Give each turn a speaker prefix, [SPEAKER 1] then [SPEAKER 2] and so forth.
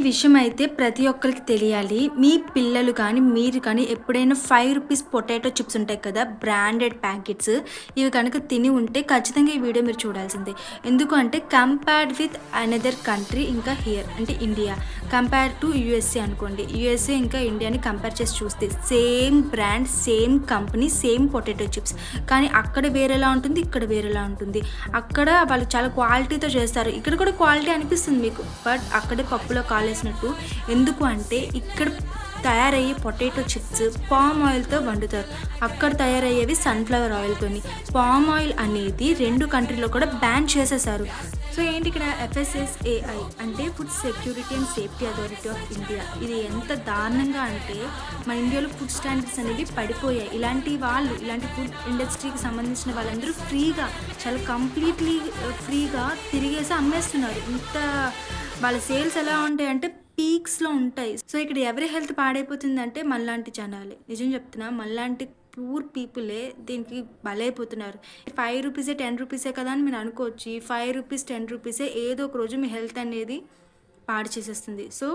[SPEAKER 1] విషయం అయితే ప్రతి ఒక్కరికి తెలియాలి. మీ పిల్లలు కానీ, మీరు కానీ ఎప్పుడైనా రూ. 5 పొటాటో చిప్స్ ఉంటాయి కదా! Branded packets. ఇవి కనుక తిని ఉంటే ఖచ్చితంగా ఈ వీడియో మీరు చూడాల్సిందే. ఎందుకు అంటే కంపేర్డ్ విత్ అనదర్ కంట్రీ ఇంకా హియర్ అంటే ఇండియా. కంపేర్ టు యూఎస్ఏ అనుకోండి. యూఎస్ఏ ఇంకా ఇండియాని కంపేర్ చేసి చూస్తే same brand, same company, same potato chips. కానీ అక్కడ వేరేలా ఉంటుంది. ఇక్కడ వేరేలా ఉంటుంది. అక్కడ వాళ్ళు చాలా క్వాలిటీతో చేస్తారు. ఇక్కడ కూడా క్వాలిటీ అనిపిస్తుంది మీకు. బట్ అక్కడే పప్పులో కాలేసినట్టు. ఎందుకు అంటే ఇక్కడ తయారయ్యే పొటాటో చిప్స్ పామ్ ఆయిల్తో వండుతారు. అక్కడ తయారయ్యేవి సన్ఫ్లవర్ ఆయిల్తోని. పామ్ ఆయిల్ అనేది 2 కంట్రీలో కూడా బ్యాన్ చేసేసారు. సో ఏంటి ఇక్కడ FSSAI అంటే food security and safety authority of India. ఇది ఎంత దారుణంగా అంటే మన ఇండియాలో ఫుడ్ స్టాండర్డ్స్ అనేవి పడిపోయాయి. ఇలాంటి ఫుడ్ ఇండస్ట్రీకి సంబంధించిన వాళ్ళందరూ ఫ్రీగా చాలా కంప్లీట్లీ ఫ్రీగా తిరిగేసి అమ్మేస్తున్నారు. ఇంత వాళ్ళ సేల్స్ ఎలా ఉంటాయంటే పీక్స్లో ఉంటాయి. సో ఇక్కడ ఎవరి హెల్త్ పాడైపోతుందంటే మనలాంటి జనాలే. నిజం చెప్తున్నా, మనలాంటి పూర్ పీపులే దీనికి బలైపోతున్నారు. రూ. 5 రూ. 10 కదా అని మీరు అనుకోవచ్చు. రూ. 5 రూ. 10 ఏదో ఒక రోజు మీ హెల్త్ అనేది పాడు చేసేస్తుంది. సో